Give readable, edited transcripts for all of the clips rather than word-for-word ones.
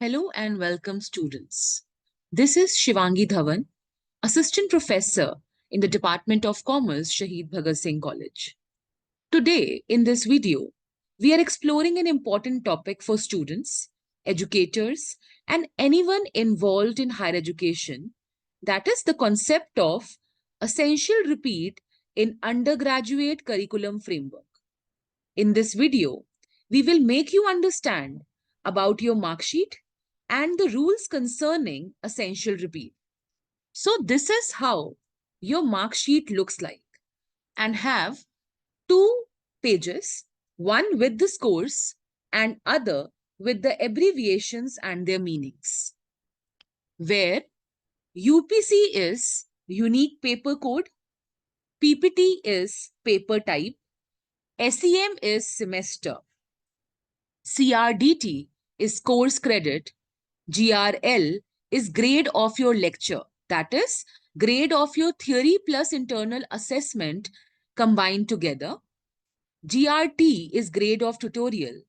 Hello and welcome, students. This is Shivangi Dhawan, Assistant Professor in the Department of Commerce, Shaheed Bhagat Singh College. Today, in this video, we are exploring an important topic for students, educators, and anyone involved in higher education, that is the concept of essential repeat in undergraduate curriculum framework. In this video, we will make you understand about your marksheet and the rules concerning essential repeat. So this is how your marksheet looks like and have two pages, one with the scores and other with the abbreviations and their meanings, where UPC is unique paper code, PPT is paper type, SEM is semester, CRDT is course credit, GRL is grade of your lecture, that is, grade of your theory plus internal assessment combined together. GRT is grade of tutorial.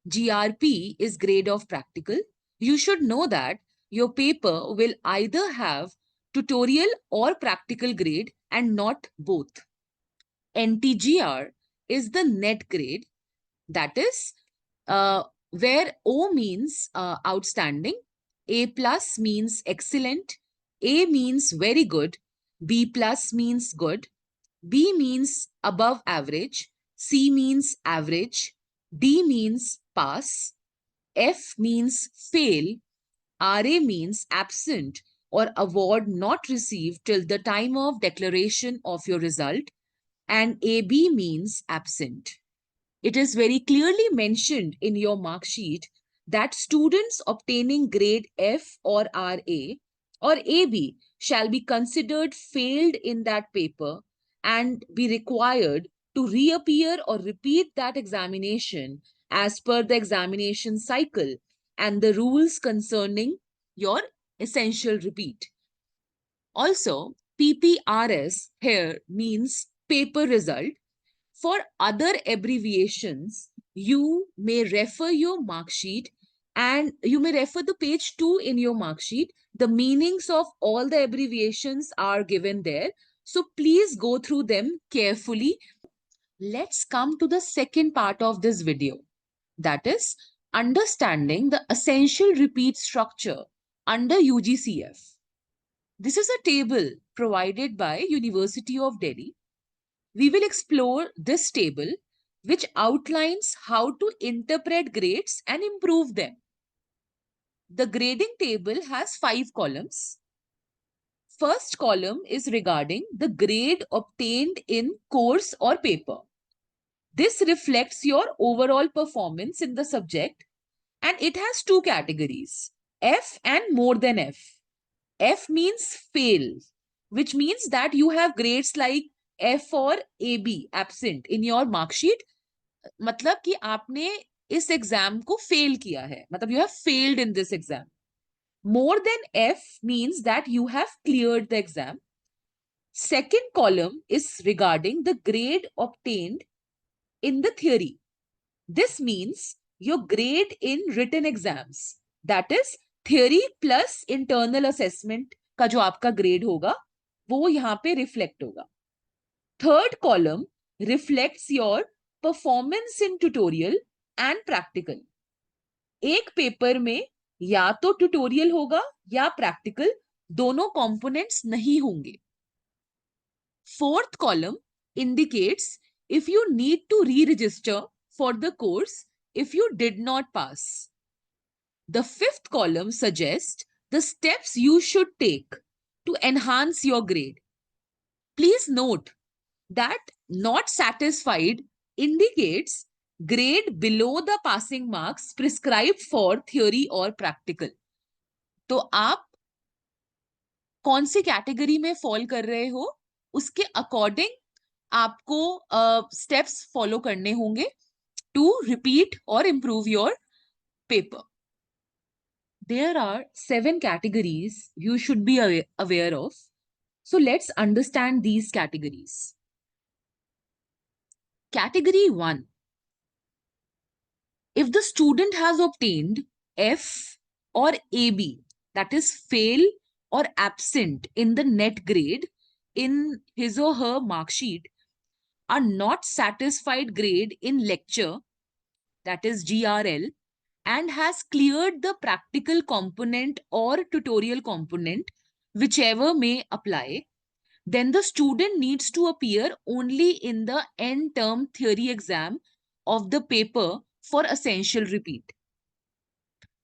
GRP is grade of practical. You should know that your paper will either have tutorial or practical grade and not both. NTGR is the net grade, that is, where O means outstanding, A plus means excellent, A means very good, B plus means good, B means above average, C means average, D means pass, F means fail, RA means absent or award not received till the time of declaration of your result, and AB means absent. It is very clearly mentioned in your mark sheet that students obtaining grade F or RA or AB shall be considered failed in that paper and be required to reappear or repeat that examination as per the examination cycle and the rules concerning your essential repeat. Also, PPRS here means paper result. For other abbreviations, you may refer your mark sheet and you may refer the page 2 in your mark sheet. The meanings of all the abbreviations are given there. So please go through them carefully. Let's come to the second part of this video. That is understanding the essential repeat structure under UGCF. This is a table provided by University of Delhi. We will explore this table, which outlines how to interpret grades and improve them. The grading table has 5 columns. First column is regarding the grade obtained in course or paper. This reflects your overall performance in the subject, and it has 2 categories, F and more than F. F means fail, which means that you have grades like F or AB absent in your mark sheet. मतलब कि आपने इस exam को fail किया है, मतलब you have failed in this exam. More than F means that you have cleared the exam. Second column is regarding the grade obtained in the theory. This means your grade in written exams, that is theory plus internal assessment का जो आपका grade होगा वो यहाँ पे reflect होगा. Third column reflects your performance in tutorial and practical. एक paper में या तो ट्यूटोरियल होगा या प्रैक्टिकल, दोनों कंपोनेंट्स नहीं होंगे. Fourth column indicates if you need to re-register for the course if you did not pass. The fifth column suggests the steps you should take to enhance your grade. Please note that not satisfied indicates grade below the passing marks prescribed for theory or practical. तो आप कौन सी category में fall कर रहे हो उसके according आपको steps follow करने होंगे टू रिपीट और improve your paper. There are 7 categories you should be aware of. So let's understand these categories. Category 1. If the student has obtained F or AB, that is fail or absent in the net grade in his or her mark sheet, are not satisfied grade in lecture, that is GRL, and has cleared the practical component or tutorial component, whichever may apply, then the student needs to appear only in the end term theory exam of the paper for essential repeat.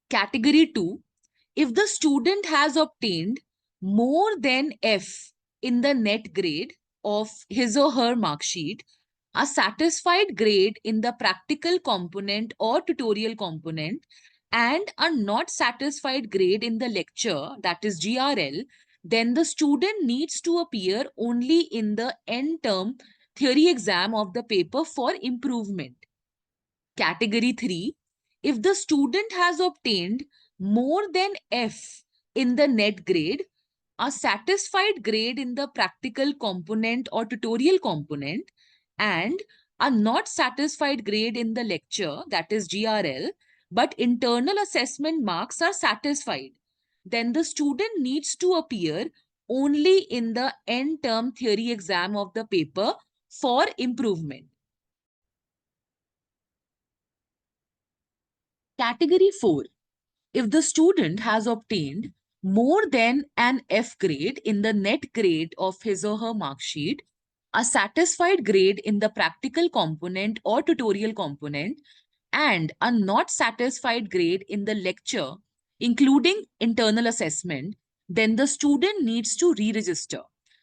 Category 2, if the student has obtained more than F in the net grade of his or her mark sheet, a satisfied grade in the practical component or tutorial component, and a not satisfied grade in the lecture, that is GRL, then the student needs to appear only in the end term theory exam of the paper for improvement. Category 3, if the student has obtained more than F in the net grade, a satisfied grade in the practical component or tutorial component, and a not satisfied grade in the lecture, that is GRL, but internal assessment marks are satisfied, then the student needs to appear only in the end term theory exam of the paper for improvement. Category 4, if the student has obtained more than an F grade in the net grade of his or her mark sheet, a satisfied grade in the practical component or tutorial component, and a not satisfied grade in the lecture, including internal assessment, then the student needs to re-register.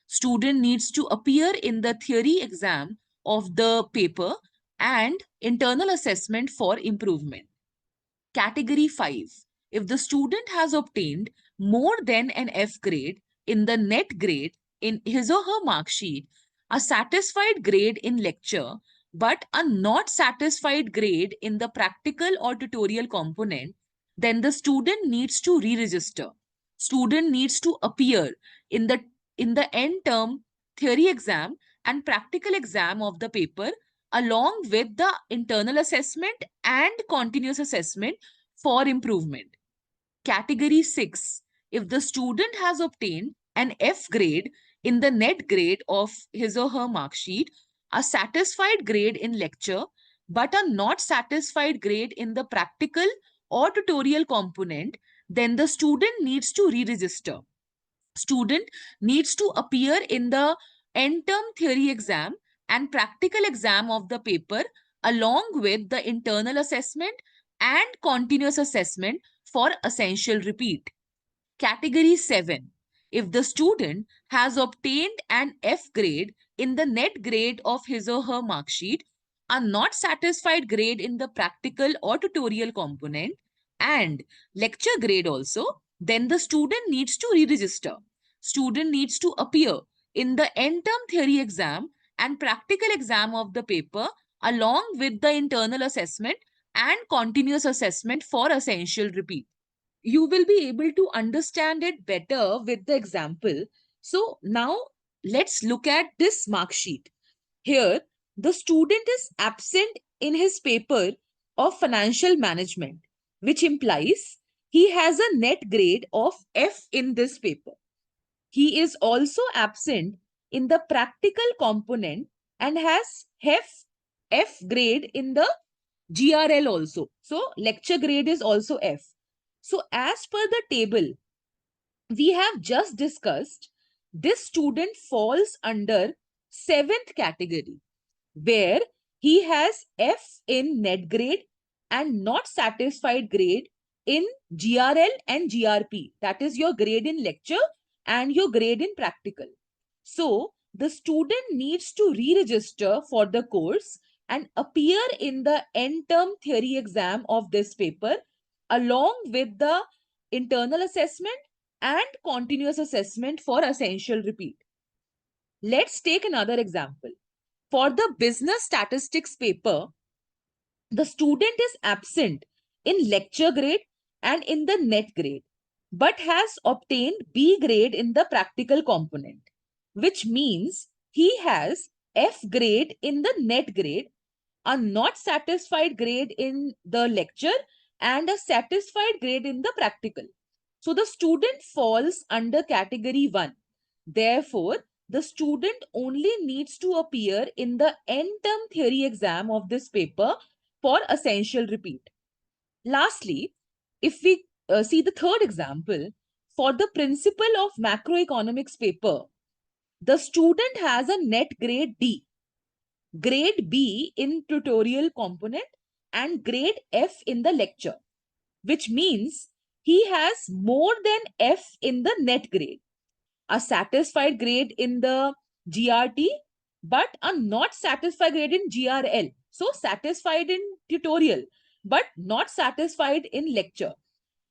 Student needs to appear in the theory exam of the paper and internal assessment for improvement. Category 5, if the student has obtained more than an F grade in the net grade in his or her mark sheet, a satisfied grade in lecture, but a not satisfied grade in the practical or tutorial component, then the student needs to re-register. Student needs to appear in the end term theory exam and practical exam of the paper along with the internal assessment and continuous assessment for improvement. Category 6, if the student has obtained an F grade in the net grade of his or her mark sheet, a satisfied grade in lecture, but a not satisfied grade in the practical or tutorial component, then the student needs to re-register. Student needs to appear in the end term theory exam and practical exam of the paper along with the internal assessment and continuous assessment for essential repeat. Category 7, if the student has obtained an F grade in the net grade of his or her mark sheet, a not satisfied grade in the practical or tutorial component, and lecture grade also, then the student needs to re-register. Student needs to appear in the end term theory exam and practical exam of the paper along with the internal assessment and continuous assessment for essential repeat. You will be able to understand it better with the example. So now let's look at this mark sheet. Here, the student is absent in his paper of financial management, which implies he has a net grade of F in this paper. He is also absent in the practical component and has F grade in the GRL also. So lecture grade is also F. So as per the table we have just discussed, this student falls under 7th category, where he has F in net grade and not satisfied grade in GRL and GRP. That is your grade in lecture and your grade in practical. So the student needs to re-register for the course and appear in the end term theory exam of this paper along with the internal assessment and continuous assessment for essential repeat. Let's take another example. For the business statistics paper, the student is absent in lecture grade and in the net grade, but has obtained B grade in the practical component, which means he has F grade in the net grade, a not satisfied grade in the lecture, and a satisfied grade in the practical. So the student falls under category 1. Therefore, the student only needs to appear in the end term theory exam of this paper for essential repeat. Lastly, if we see the third example, for the principle of macroeconomics paper, the student has a net grade D, grade B in tutorial component, and grade F in the lecture, which means he has more than F in the net grade, a satisfied grade in the GRT, but a not satisfied grade in GRL. So satisfied in tutorial, but not satisfied in lecture,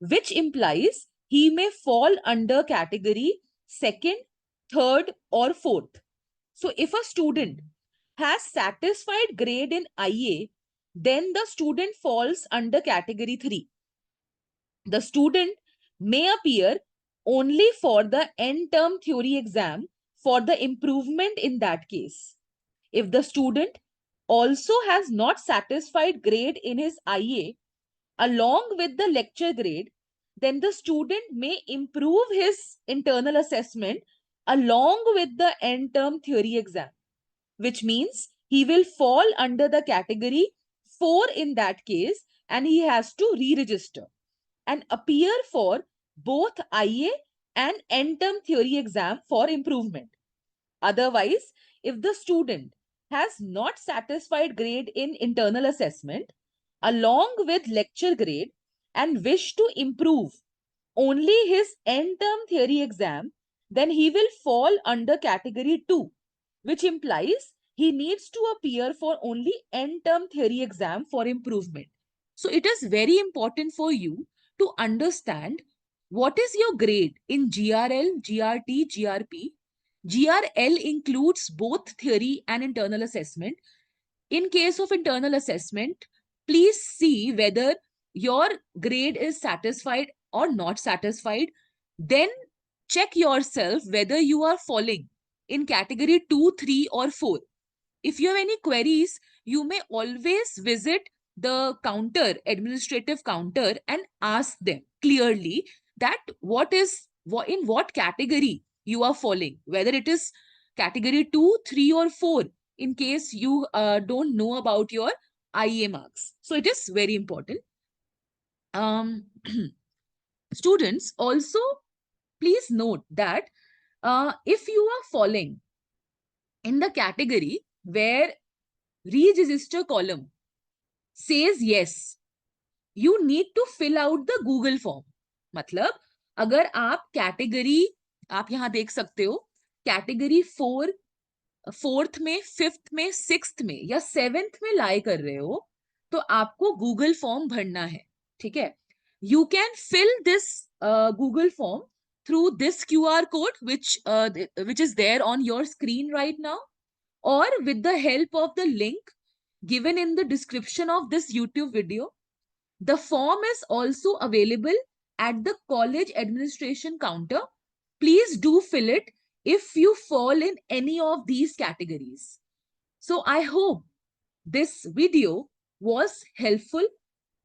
which implies he may fall under category second, third, or fourth. So if a student has satisfied grade in IA, then the student falls under category 3. The student may appear only for the end term theory exam for the improvement in that case. If the student also has not satisfied grade in his IA along with the lecture grade, then the student may improve his internal assessment along with the end term theory exam, which means he will fall under the category 4 in that case, and he has to re-register and appear for both IA and end term theory exam for improvement. Otherwise, if the student has not satisfied grade in internal assessment along with lecture grade and wish to improve only his end term theory exam, then he will fall under category 2, which implies he needs to appear for only end term theory exam for improvement. So it is very important for you to understand what is your grade in GRL, GRT, GRP. GRL includes both theory and internal assessment. In case of internal assessment, please see whether your grade is satisfied or not satisfied. Then check yourself whether you are falling in category 2, 3, or 4. If you have any queries, you may always visit the counter, administrative counter, and ask them clearly that in what category you are falling, whether it is category 2, 3, or 4, in case you don't know about your IA marks. So it is very important. Students, also please note that if you are falling in the category where re-register column says yes, you need to fill out the Google form. मतलब अगर आप category, आप यहाँ देख सकते हो category 4, 4th में, 5th में, 6th में या 7th में लाई कर रहे हो, तो आपको गूगल फॉर्म भरना है. ठीक है? You can fill this Google form through this QR code which is there on your screen right now, or with the help of the link given in the description of this YouTube video. The form is also available at the college administration counter. Please do fill it if you fall in any of these categories. So I hope this video was helpful,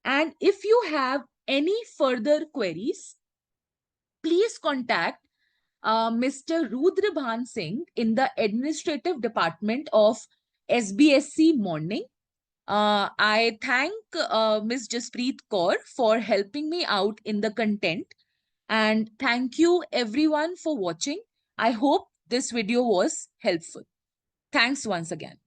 and if you have any further queries, please contact Mr. Rudra Singh in the administrative department of SBSC Morning. I thank Ms. Jaspreet Kaur for helping me out in the content, and thank you everyone for watching. I hope this video was helpful. Thanks once again.